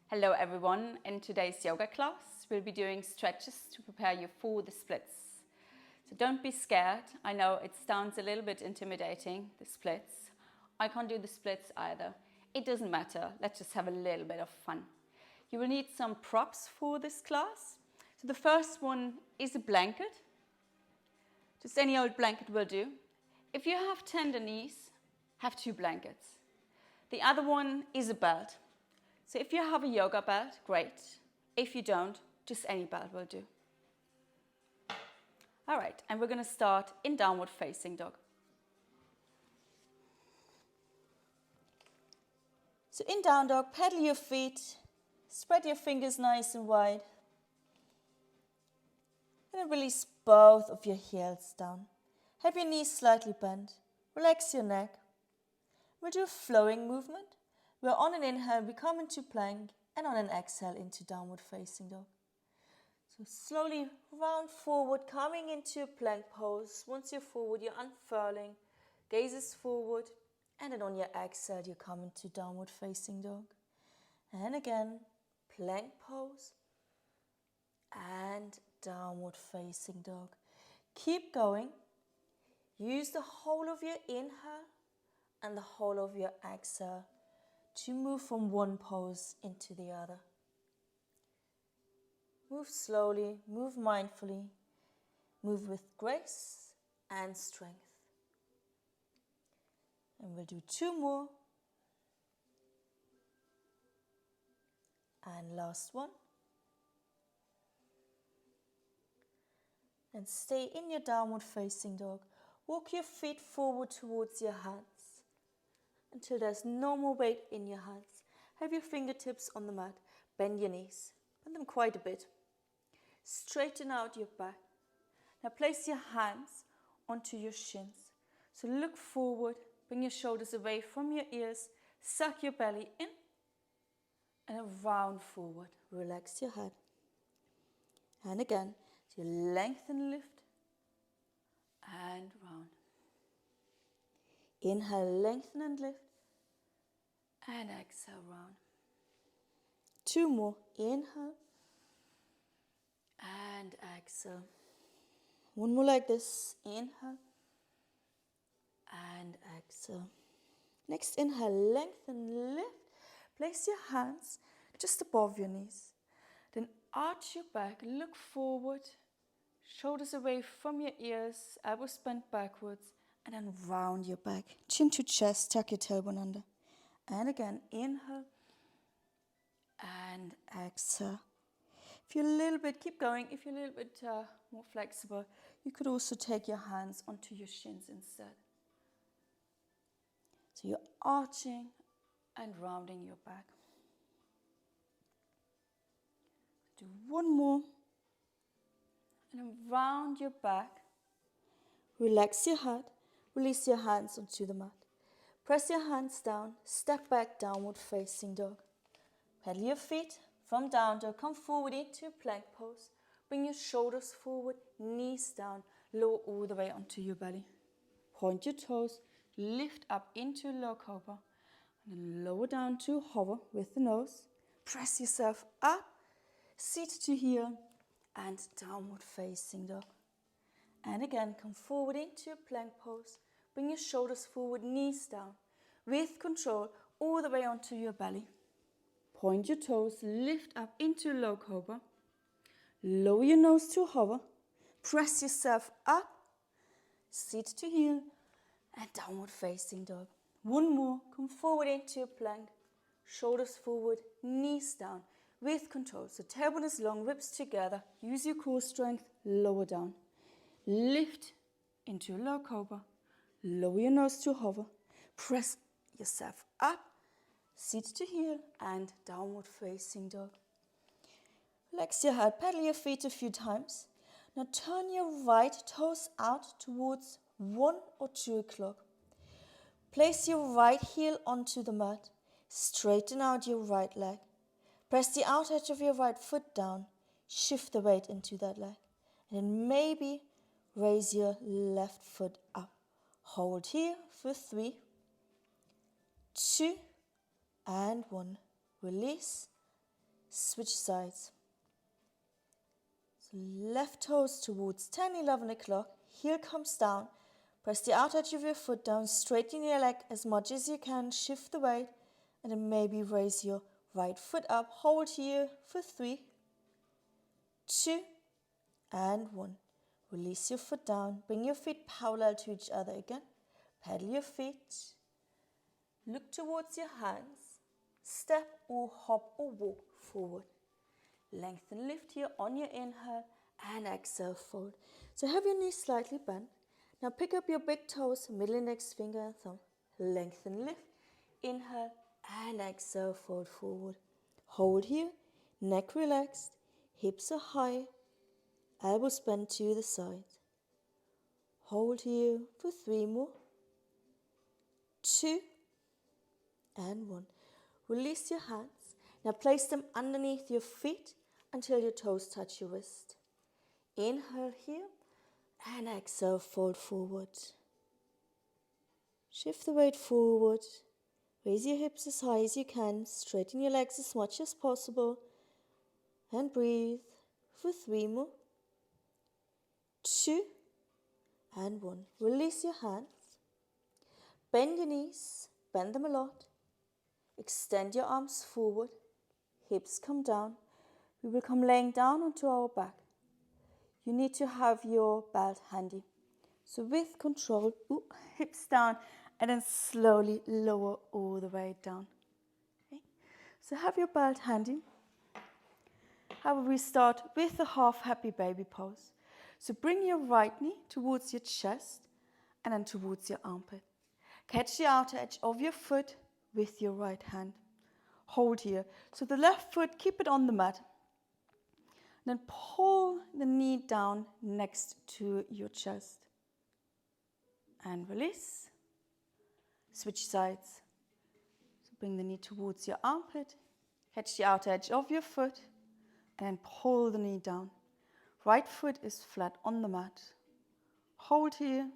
Hello everyone, in today's yoga class we'll be doing stretches to prepare you for the splits. So don't be scared, I know it sounds a little bit intimidating, the splits. I can't do the splits either. It doesn't matter, let's just have a little bit of fun. You will need some props for this class. So the first one is a blanket. Just any old blanket will do. If you have tender knees, have 2 blankets. The other one is a belt. So if you have a yoga belt, great. If you don't, just any belt will do. All right, and we're going to start in downward facing dog. So in down dog, pedal your feet, spread your fingers nice and wide. And release both of your heels down. Have your knees slightly bent. Relax your neck. We'll do a flowing movement. Where on an inhale we come into plank and on an exhale into downward facing dog. So slowly round forward, coming into a plank pose. Once you're forward, you're unfurling, gazes forward, and then on your exhale you come into downward facing dog. And again, plank pose and downward facing dog. Keep going. Use the whole of your inhale and the whole of your exhale to move from one pose into the other. Move slowly, move mindfully, move with grace and strength. And we'll do 2 more. And last one. And stay in your downward facing dog. Walk your feet forward towards your hands until there's no more weight in your hands. Have your fingertips on the mat. Bend your knees. Bend them quite a bit. Straighten out your back. Now place your hands onto your shins. So look forward. Bring your shoulders away from your ears. Suck your belly in. And round forward. Relax your head. And again. So you lengthen, lift. And round. Inhale, lengthen and lift. And exhale, round. 2 more. Inhale. And exhale. 1 more like this. Inhale. And exhale. Next inhale, lengthen, lift. Place your hands just above your knees. Then arch your back, look forward. Shoulders away from your ears, elbows bent backwards. And then round your back. Chin to chest, tuck your tailbone under. And again, inhale. And exhale. If you're a little bit, keep going. If you're a little bit more flexible, you could also take your hands onto your shins instead. So you're arching and rounding your back. Do 1 more. And then round your back. Relax your head. Release your hands onto the mat. Press your hands down. Step back, downward facing dog. Pedal your feet from down dog. Come forward into plank pose. Bring your shoulders forward, knees down. Lower all the way onto your belly. Point your toes. Lift up into low cobra. And then lower down to hover with the nose. Press yourself up. Seat to heel. And downward facing dog. And again, come forward into a plank pose. Bring your shoulders forward, knees down. With control, all the way onto your belly. Point your toes, lift up into low cobra. Lower your nose to hover. Press yourself up. Seat to heel. And downward facing dog. 1 more, come forward into a plank. Shoulders forward, knees down. With control, so tailbone is long, ribs together. Use your core strength, lower down. Lift into a low cobra. Lower your nose to hover. Press yourself up. Seat to heel and downward facing dog. Relax your head, pedal your feet a few times. Now turn your right toes out towards 1 or 2 o'clock. Place your right heel onto the mat. Straighten out your right leg. Press the out edge of your right foot down. Shift the weight into that leg. And then maybe raise your left foot up. Hold here for 3, 2, and 1. Release Switch sides. So left toes towards 10, 11 o'clock. Heel comes down. Press the outer edge of your foot down. Straighten your leg as much as you can. Shift the weight. And then maybe raise your right foot up. Hold here for 3, 2, and 1. Release your foot down. Bring your feet parallel to each other again. Pedal your feet. Look towards your hands. Step or hop or walk forward. Lengthen, lift here on your inhale and exhale, fold. So have your knees slightly bent. Now pick up your big toes, middle index finger and thumb. Lengthen, lift, inhale and exhale, fold forward. Hold here, neck relaxed, hips are high, elbows bent to the side. Hold here for 3 more. 2 and 1. Release your hands. Now place them underneath your feet until your toes touch your wrist. Inhale here and exhale, fold forward. Shift the weight forward. Raise your hips as high as you can. Straighten your legs as much as possible. And breathe for 3 more. 2 and 1. Release your hands. Bend your knees. Bend them a lot. Extend your arms forward. Hips come down. We will come laying down onto our back. You need to have your belt handy. So with control, hips down and then slowly lower all the way down. Okay? So have your belt handy. How about we start with the half happy baby pose. So bring your right knee towards your chest and then towards your armpit. Catch the outer edge of your foot with your right hand. Hold here. So the left foot, keep it on the mat. Then pull the knee down next to your chest. And release. Switch sides. So bring the knee towards your armpit. Catch the outer edge of your foot. And pull the knee down. Right foot is flat on the mat. Hold here.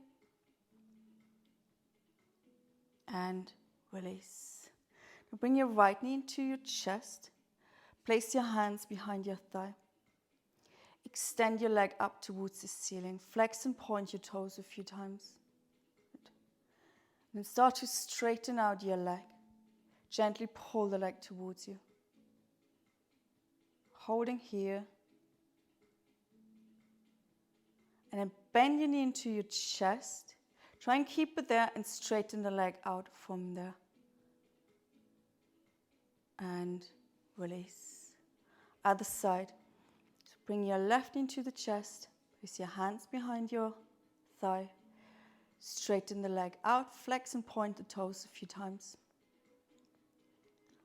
And release. Now bring your right knee into your chest. Place your hands behind your thigh. Extend your leg up towards the ceiling. Flex and point your toes a few times. And then start to straighten out your leg. Gently pull the leg towards you. Holding here. And then bend your knee into your chest. Try and keep it there and straighten the leg out from there. And release. Other side. So bring your left into the chest. Place your hands behind your thigh. Straighten the leg out. Flex and point the toes a few times.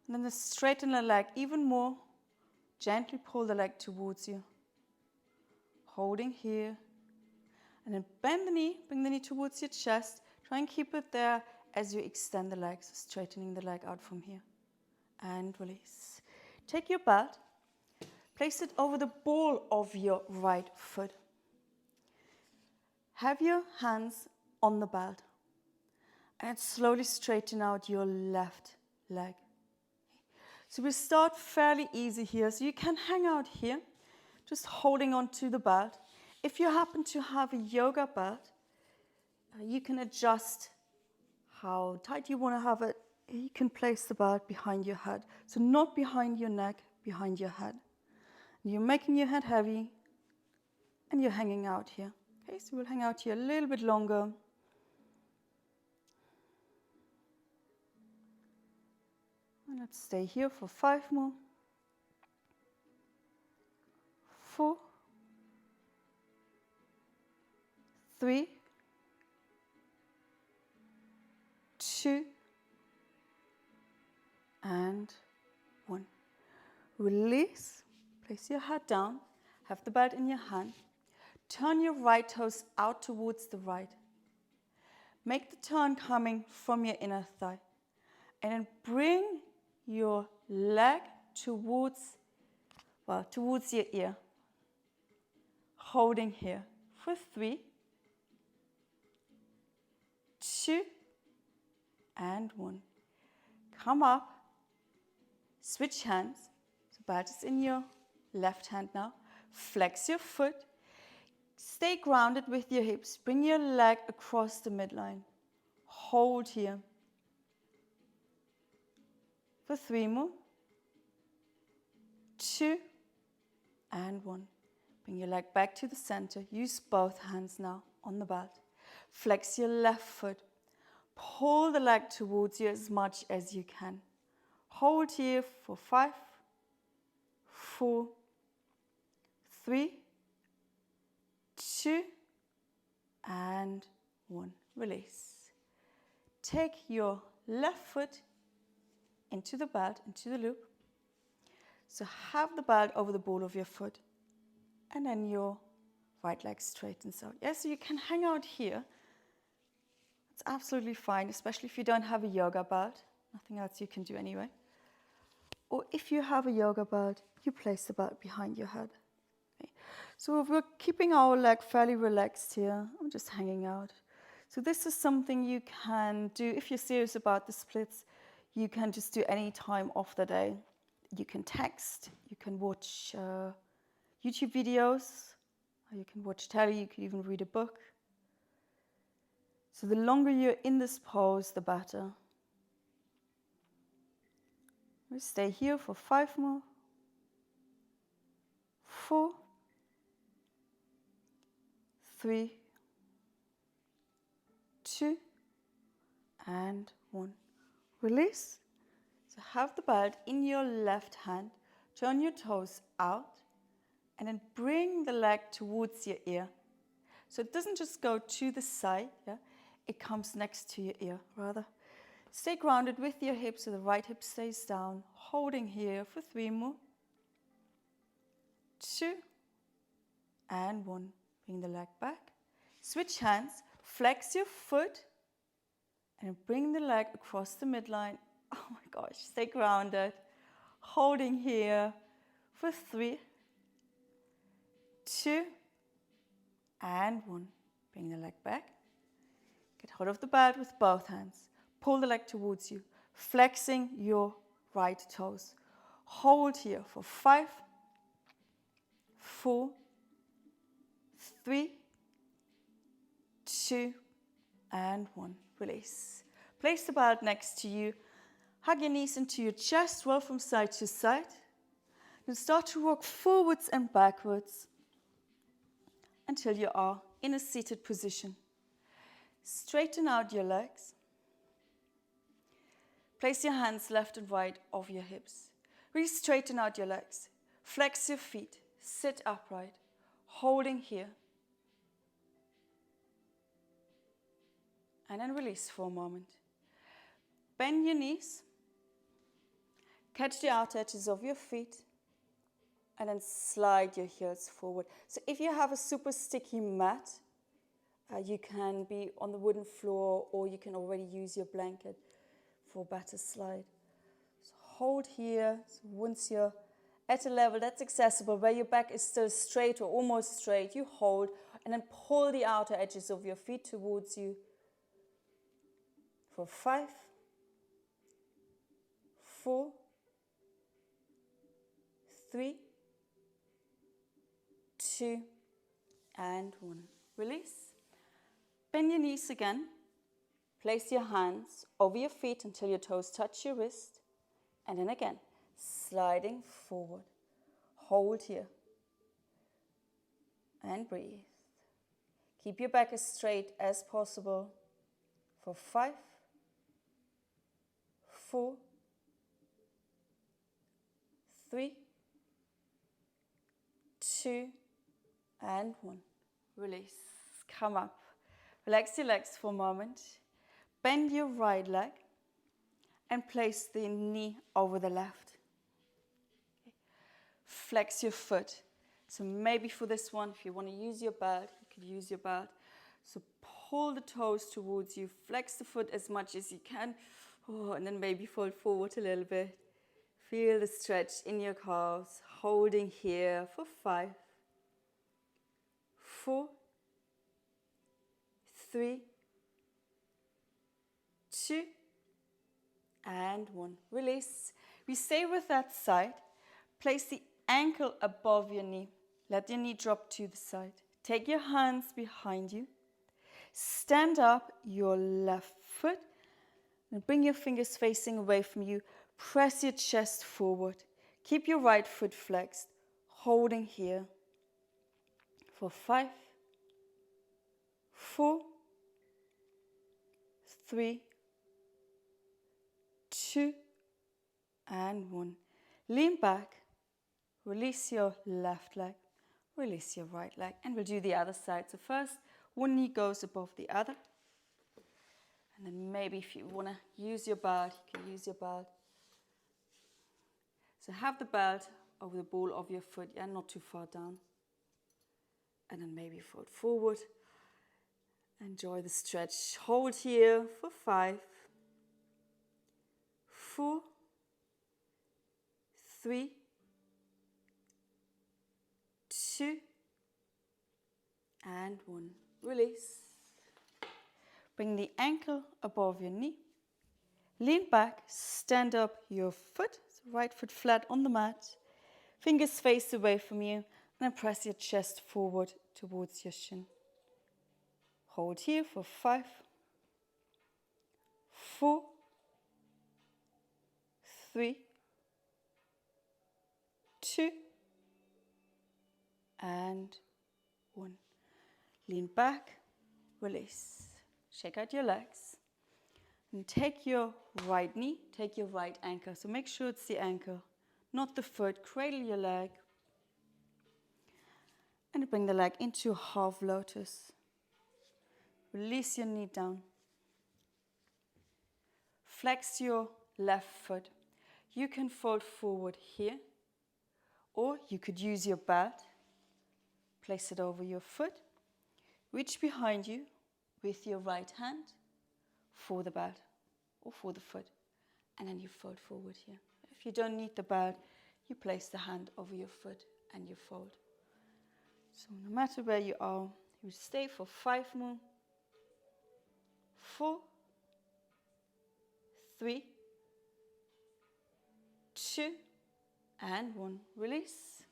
And then straighten the leg even more. Gently pull the leg towards you. Holding here. And then bend the knee. Bring the knee towards your chest. Try and keep it there as you extend the leg. So straightening the leg out from here. And release. Take your belt. Place it over the ball of your right foot. Have your hands on the belt. And slowly straighten out your left leg. So we start fairly easy here. So you can hang out here, just holding on to the belt. If you happen to have a yoga belt, you can adjust how tight you want to have it. You can place the belt behind your head. So not behind your neck, behind your head. And you're making your head heavy and you're hanging out here. Okay, so we'll hang out here a little bit longer. And let's stay here for 5 more. 4, 3, 2, and 1. Release. Place your head down. Have the belt in your hand. Turn your right toes out towards the right. Make the turn coming from your inner thigh. And then bring your leg towards your ear. Holding here for 3, 2, and 1. Come up. Switch hands. So Belt is in your left hand now. Flex your foot. Stay grounded with your hips. Bring your leg across the midline. Hold here. For 3 more. 2 and 1. Bring your leg back to the center. Use both hands now on the belt. Flex your left foot. Pull the leg towards you as much as you can. Hold here for 5, 4, 3, 2, and 1. Release. Take your left foot into the belt, into the loop. So have the belt over the ball of your foot. And then your right leg straightens out. Yeah, so you can hang out here. It's absolutely fine, especially if you don't have a yoga belt. Nothing else you can do anyway. Or if you have a yoga belt, you place the belt behind your head. Okay. So we're keeping our leg fairly relaxed here. I'm just hanging out. So this is something you can do if you're serious about the splits. You can just do any time of the day. You can text, you can watch YouTube videos, or you can watch telly, you can even read a book. So the longer you're in this pose, the better. We stay here for 5 more. 4, 3, 2, and 1. Release. So have the belt in your left hand. Turn your toes out. And then bring the leg towards your ear. So it doesn't just go to the side, yeah? It comes next to your ear, rather. Stay grounded with your hips so the right hip stays down. Holding here for 3 more. 2, and 1. Bring the leg back. Switch hands. Flex your foot. And bring the leg across the midline. Oh my gosh, stay grounded. Holding here for 3, 2, and 1. Bring the leg back. Get hold of the belt with both hands. Pull the leg towards you, flexing your right toes. Hold here for 5, 4, 3, 2, and 1. Release. Place the belt next to you. Hug your knees into your chest, roll from side to side. Then start to rock forwards and backwards until you are in a seated position. Straighten out your legs. Place your hands left and right over your hips. Really straighten out your legs. Flex your feet. Sit upright, holding here. And then release for a moment. Bend your knees. Catch the outer edges of your feet. And then slide your heels forward. So if you have a super sticky mat, you can be on the wooden floor, or you can already use your blanket for a better slide. So hold here. So once you're at a level that's accessible, where your back is still straight or almost straight, you hold and then pull the outer edges of your feet towards you for 5, 4, 3, 2, and 1. Release. Bend your knees again. Place your hands over your feet until your toes touch your wrist. And then again, sliding forward. Hold here. And breathe. Keep your back as straight as possible for 5, 4, 3, 2, and 1. Release. Come up. Relax your legs for a moment. Bend your right leg and place the knee over the left. Okay. Flex your foot. So maybe for this one, if you want to use your belt, you could use your belt. So pull the toes towards you. Flex the foot as much as you can. Oh, and then maybe fold forward a little bit. Feel the stretch in your calves. Holding here for 5, 4, 3, 2, and 1. Release. We stay with that side. Place the ankle above your knee. Let your knee drop to the side. Take your hands behind you. Stand up your left foot and bring your fingers facing away from you. Press your chest forward. Keep your right foot flexed, holding here for 5, 4, 3, 2, and 1. Lean back, release your left leg, release your right leg, and we'll do the other side. So first, one knee goes above the other. And then maybe if you want to use your belt, you can use your belt. So have the belt over the ball of your foot, yeah, not too far down. And then maybe fold forward. Enjoy the stretch. Hold here for 5, 4, 3, 2, and 1. Release. Bring the ankle above your knee. Lean back, stand up your foot, so right foot flat on the mat. Fingers face away from you, and then press your chest forward towards your shin. Hold here for 5, 4, 3, 2, and 1. Lean back, release. Shake out your legs. And take your right knee, take your right ankle. So make sure it's the ankle, not the foot. Cradle your leg. And bring the leg into half lotus. Release your knee down. Flex your left foot. You can fold forward here, or you could use your belt. Place it over your foot. Reach behind you with your right hand for the belt or for the foot, and then you fold forward here. If you don't need the belt, you place the hand over your foot and you fold. So no matter where you are, you stay for 5 more, 4, 3, 2, and 1. Release.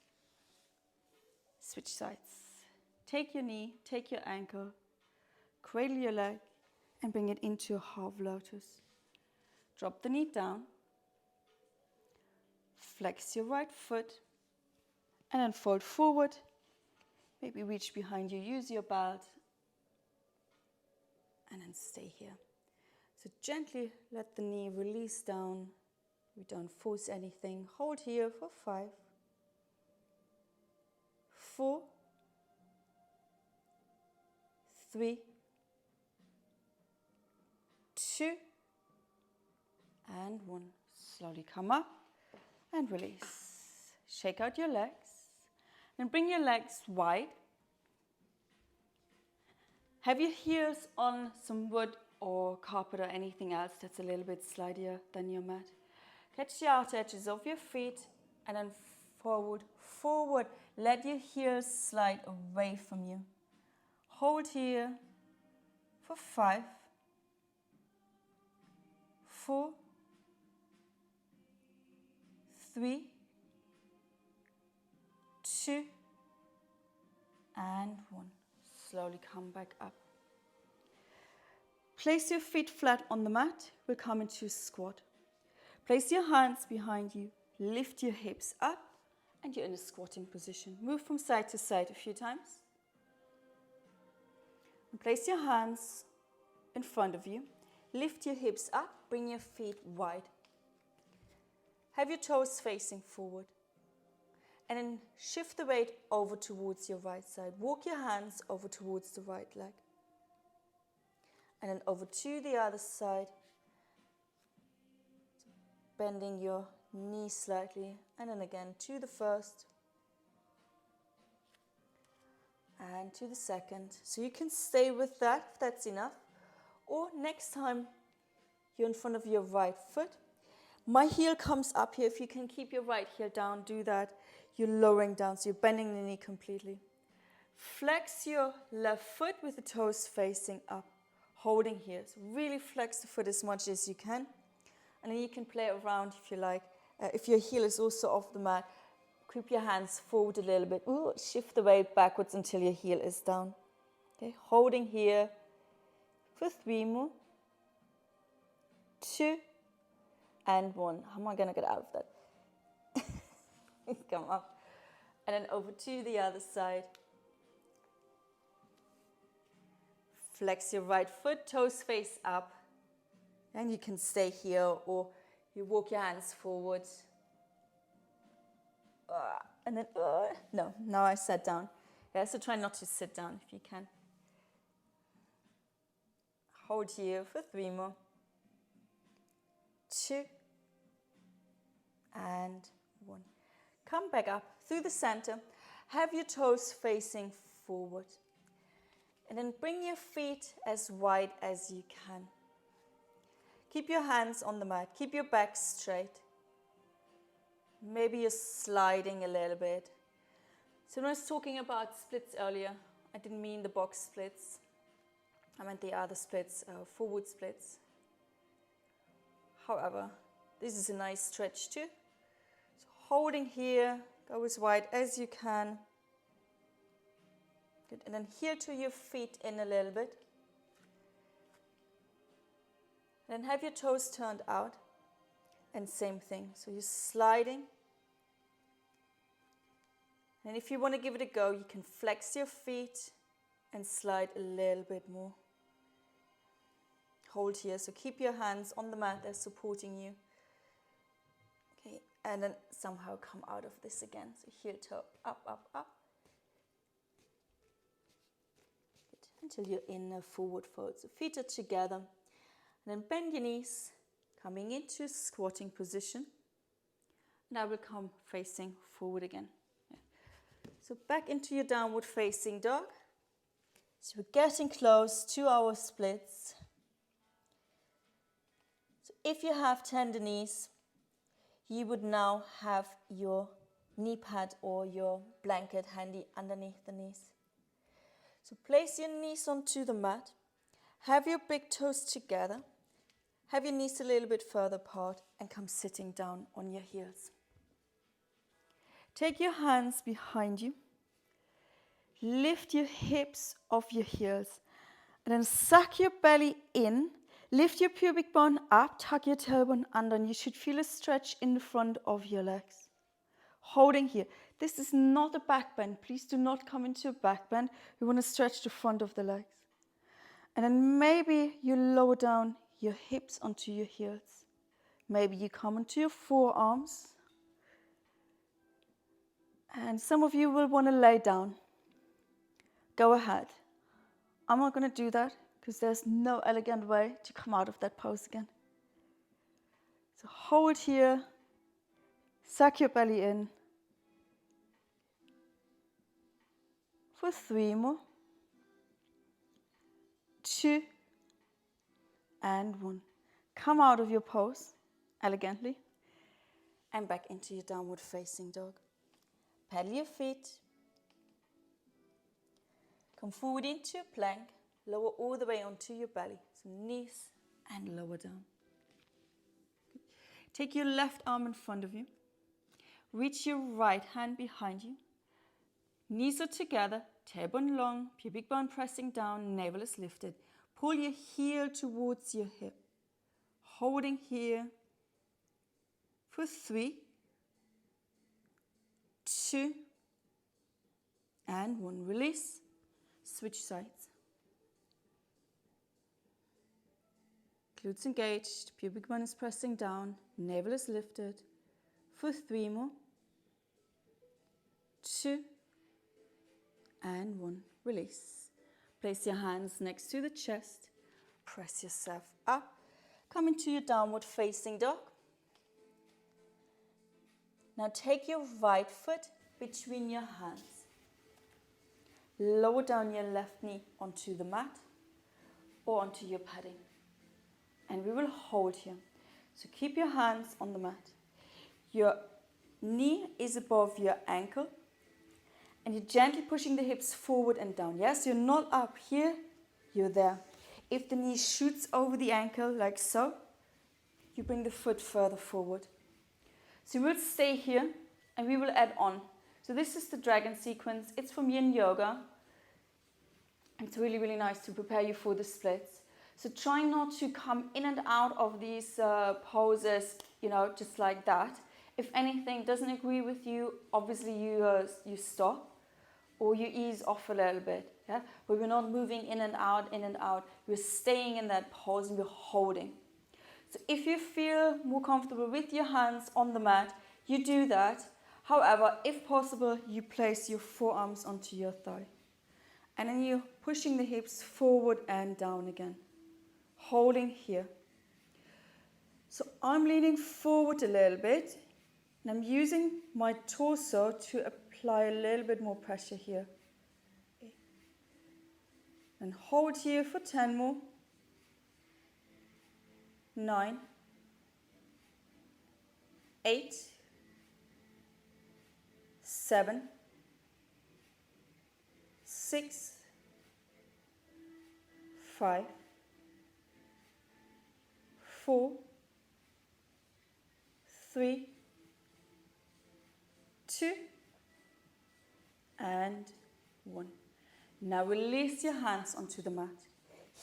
Switch sides. Take your knee, take your ankle, cradle your leg, and bring it into a half lotus. Drop the knee down. Flex your right foot, and then fold forward. Maybe reach behind you, use your belt, and then stay here. So gently let the knee release down. We don't force anything. Hold here for 5, 4, 3, 2, and 1. Slowly come up and release. Shake out your legs. Then bring your legs wide. Have your heels on some wood or carpet or anything else that's a little bit slidier than your mat. Catch the outer edges of your feet and then forward, forward. Let your heels slide away from you. Hold here for 5, 4, 3, 2, and 1. Slowly come back up. Place your feet flat on the mat. We'll come into squat. Place your hands behind you. Lift your hips up, and you're in a squatting position. Move from side to side a few times. And place your hands in front of you. Lift your hips up. Bring your feet wide. Have your toes facing forward. And then shift the weight over towards your right side. Walk your hands over towards the right leg. And then over to the other side. Bending your knee slightly. And then again to the first. And to the second. So you can stay with that if that's enough. Or next time you're in front of your right foot. My heel comes up here. If you can keep your right heel down, do that. You're lowering down, so you're bending the knee completely. Flex your left foot with the toes facing up, holding here. So really flex the foot as much as you can. And then you can play around if you like. If your heel is also off the mat, Creep your hands forward a little bit. Ooh, shift the weight backwards until your heel is down. Okay, holding here for 3 more. 2 and 1. How am I going to get out of that? Come up. And then over to the other side. Flex your right foot, toes face up. And you can stay here or you walk your hands forward. And then, no, now I sat down. Yeah, so try not to sit down if you can. Hold here for 3 more. 2 and 1. Come back up through the center. Have your toes facing forward. And then bring your feet as wide as you can. Keep your hands on the mat. Keep your back straight. Maybe you're sliding a little bit. So when I was talking about splits earlier, I didn't mean the box splits. I meant the other splits, forward splits. However, this is a nice stretch too. So holding here, go as wide as you can. Good. And then heel to your feet in a little bit. And then have your toes turned out. And same thing. So you're sliding. And if you want to give it a go, you can flex your feet and slide a little bit more. Hold here. So keep your hands on the mat. They're supporting you. Okay. And then somehow come out of this again. So heel toe up, up, up. Good. Until you're in a forward fold. So feet are together. And then bend your knees. Coming into squatting position. And I will come facing forward again. Yeah. So back into your downward facing dog. So we're getting close to our splits. So if you have tender knees, you would now have your knee pad or your blanket handy underneath the knees. So place your knees onto the mat. Have your big toes together. Have your knees a little bit further apart and come sitting down on your heels. Take your hands behind you. Lift your hips off your heels. And then suck your belly in. Lift your pubic bone up. Tuck your tailbone under. And you should feel a stretch in the front of your legs. Holding here. This is not a back bend. Please do not come into a back bend. We want to stretch the front of the legs. And then maybe you lower down your hips onto your heels. Maybe you come onto your forearms. And some of you will want to lay down. Go ahead. I'm not going to do that because there's no elegant way to come out of that pose again. So hold here. Suck your belly in. For 3 more. 2 and 1. Come out of your pose elegantly and back into your downward facing dog. Pedal your feet. Come forward into a plank. Lower all the way onto your belly. So knees and lower down. Take your left arm in front of you. Reach your right hand behind you. Knees are together, tailbone long, pubic bone pressing down, navel is lifted. Pull your heel towards your hip. Holding here for 3, 2, and 1. Release. Switch sides. Glutes engaged, pubic bone is pressing down, navel is lifted. For 3 more. 2, and 1. Release. Place your hands next to the chest. Press yourself up. Come into your downward facing dog. Now take your right foot between your hands. Lower down your left knee onto the mat or onto your padding. And we will hold here. So keep your hands on the mat. Your knee is above your ankle. And you're gently pushing the hips forward and down. Yes, you're not up here, you're there. If the knee shoots over the ankle like so, you bring the foot further forward. So we'll stay here and we will add on. So this is the dragon sequence. It's from Yin Yoga. It's really, really nice to prepare you for the splits. So try not to come in and out of these poses, just like that. If anything doesn't agree with you, obviously you stop or you ease off a little bit. Yeah, but we're not moving in and out, in and out. We're staying in that pose and we're holding. So if you feel more comfortable with your hands on the mat, you do that. However, if possible, you place your forearms onto your thigh. And then you're pushing the hips forward and down again. Holding here. So I'm leaning forward a little bit. And I'm using my torso to apply a little bit more pressure here. And hold here for 10 more. 9. 8. 7. 6. 5. 4. 3. 2. And 1. Now release your hands onto the mat.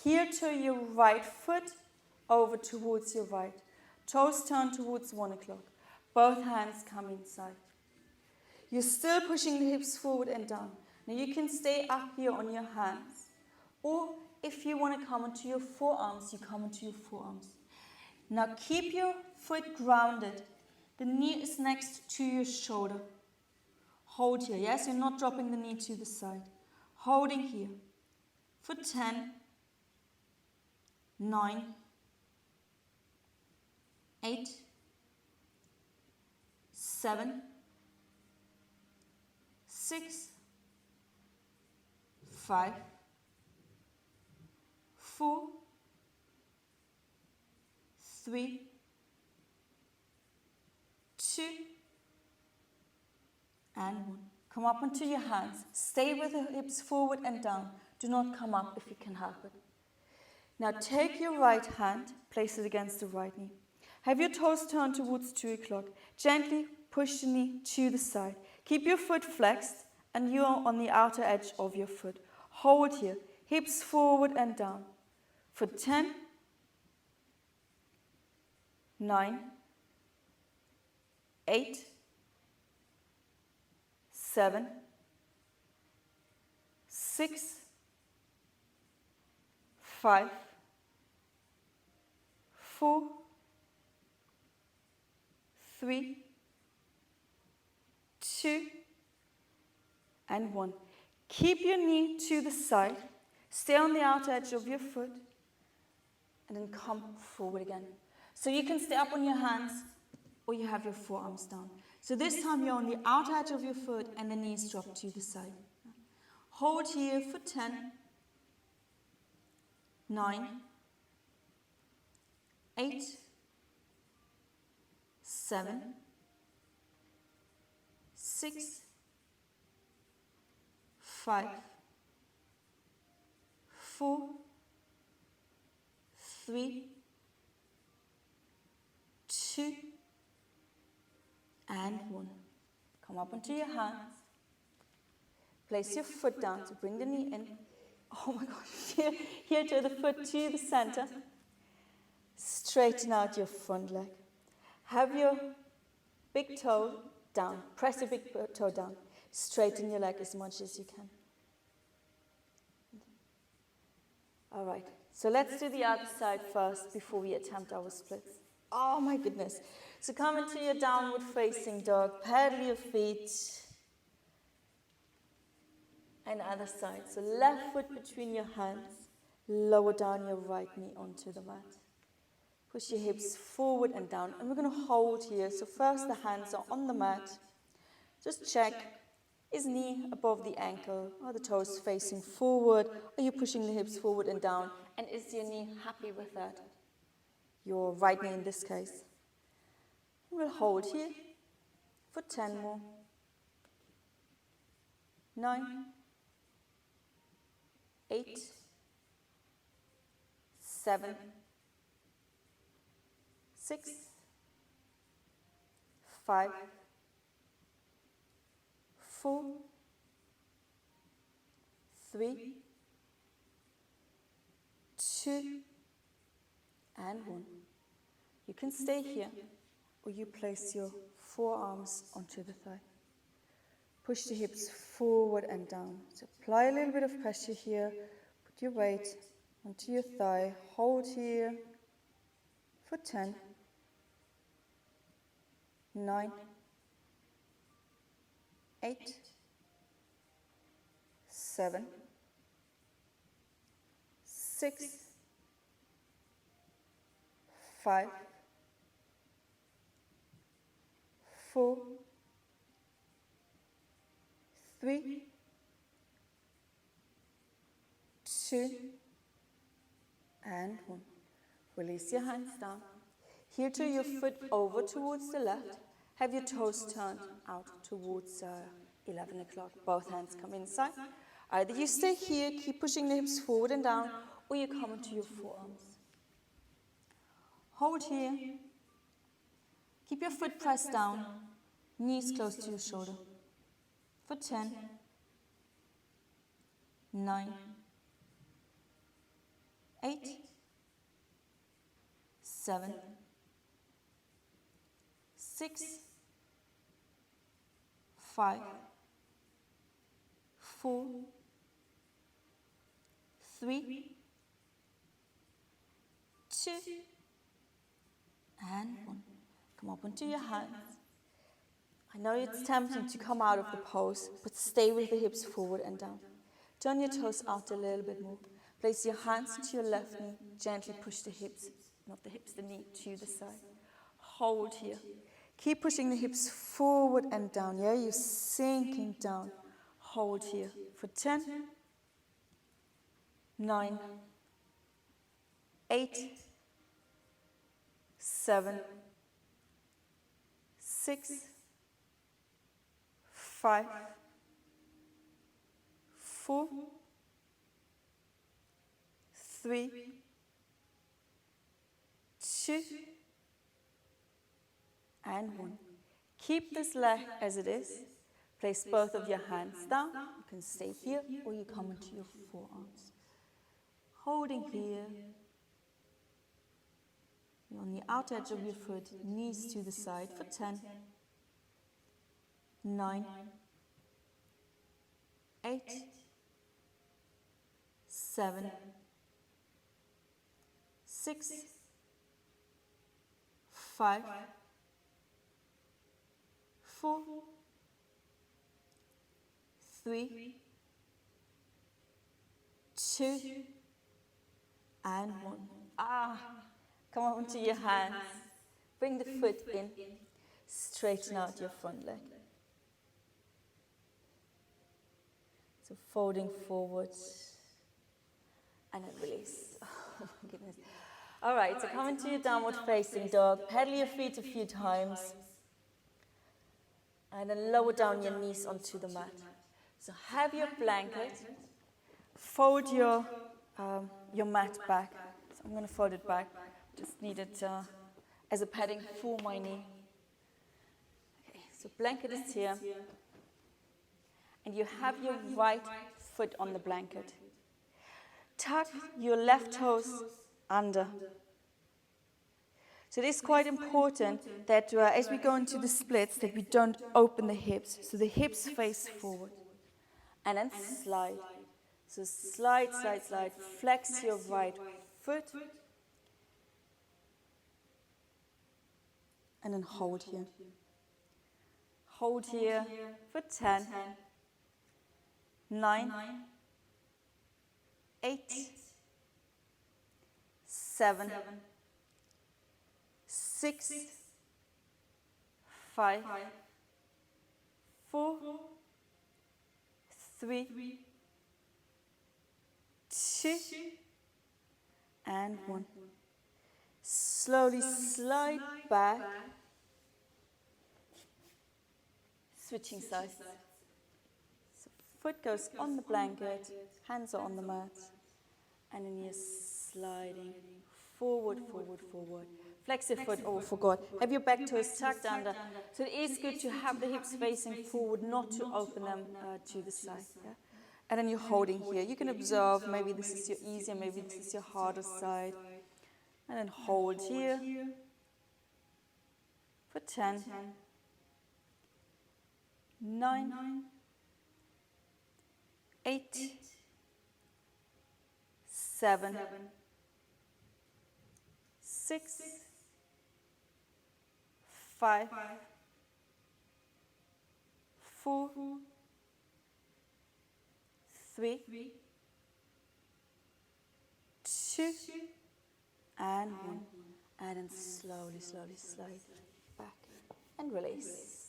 Heel to your right foot over towards your right. Toes turn towards 1 o'clock. Both hands come inside. You're still pushing the hips forward and down. Now you can stay up here on your hands. Or if you want to come onto your forearms, you come onto your forearms. Now keep your foot grounded. The knee is next to your shoulder. Hold here, yes? You're not dropping the knee to the side. Holding here for 10, 9, 8, 7, 6, 5, 4, 3, 2, and 1. Come up onto your hands. Stay with the hips forward and down. Do not come up if you can help it. Now take your right hand, place it against the right knee. Have your toes turned towards 2 o'clock. Gently push the knee to the side. Keep your foot flexed and you are on the outer edge of your foot. Hold here, hips forward and down. For 10, 9, 8, 7, 6, 5, 4, 3, 2, and 1. Keep your knee to the side. Stay on the outer edge of your foot. And then come forward again. So you can stay up on your hands or you have your forearms down. So this time you're on the outer edge of your foot and the knees drop to the side. Hold here for 10, 9, 8, 7, 6, 5, 4, 3, 2, and 1. Come up onto your hands. Place your foot down to bring the knee in. Oh my gosh, here to the foot to the center. Straighten out your front leg. Have your big toe down. Press your big toe down. Straighten your leg as much as you can. All right, so let's do the other side first before we attempt our splits. Oh my goodness. So come into your downward facing dog. Pedal your feet. And other side. So left foot between your hands. Lower down your right knee onto the mat. Push your hips forward and down. And we're going to hold here. So first the hands are on the mat. Just check. Is knee above the ankle? Are the toes facing forward? Are you pushing the hips forward and down? And is your knee happy with that? Your right knee in this case. We'll hold here for 10 more. 9, 8, 7, 6, 5, 4, 3, 2, and 1. You can stay here, or you place your forearms onto the thigh. Push the hips forward and down. So apply a little bit of pressure here. Put your weight onto your thigh. Hold here for 10, 9, 8, 7, 6, 5, 4, 3, 2, and 1. Release your hands down. Heel to your foot over towards the left. Have your toes turned out towards 11 o'clock. Both hands come inside. Either you stay here, keep pushing the hips forward and down, or you come into your forearms. Hold here. Keep your foot pressed down, knees close to your shoulder. For 10, 9, 8, 7, 6, 5, 4, 3, 2, and 1. Come up onto your hands. I know it's tempting to come out of the pose, but stay with the hips forward and down. Turn your toes out a little bit more. Place your hands to your left knee. Gently push the hips, not the hips, the knee to the side. Hold here. Keep pushing the hips forward and down. Yeah, you're sinking down. Hold here for 10, 9, 8, 7, 6, 5, 4, 3, 2, and 1. Keep this leg as it is. Place both of your hands down. You can stay here or you come into your forearms. Holding here. You're on the outer edge of your foot, knees to the side for 10, 9, 8, 7, 6, 5, 4, 3, 2, and 1. Come on to your hands. Bring the foot in. Straighten out your front leg. So folding forward and then release. Oh my goodness. All right, so come into your downward facing dog. Pedal your feet a few times. And then lower down your knees onto the mat. So have your blanket. Fold your mat back. So I'm going to fold it back. Just need it as a padding for my knee. Okay, so blanket is here. And you have your right foot on the blanket. Tuck your left toes under. So it is quite important that as we go into the splits, that we don't open the hips. So the hips face forward. And then slide. So slide, slide, slide. Flex your right foot. And then hold here. Hold here for 10, 9, 8, 7, 6, 5, 4, 3, 2, and 1. Slowly slide back. Switching sides. So foot goes on the blanket, hands are on the mat, and then you're sliding forward, forward, forward. Flex your foot, oh, forgot. Have your back toes tucked under. So it is good to have the hips facing forward, not to open them to the side. Yeah? And then you're holding here. You can observe, maybe this is your easier, maybe this is your harder side. And then hold here for 10, 9, 8, 7, 6, 5, 4, 3, 2, and 1. And then slowly slide back and release.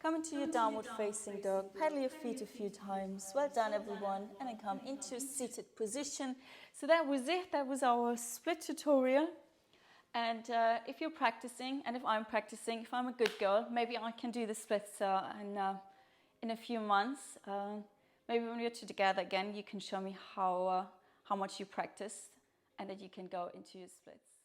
Come into your downward facing dog. Pedal your feet a few times. Well done, everyone. And then come into seated position. So that was it. That was our split tutorial. And if you're practicing, and if I'm practicing, if I'm a good girl, maybe I can do the splits in a few months. Maybe when we're together again, you can show me how much you practiced, and that you can go into your splits.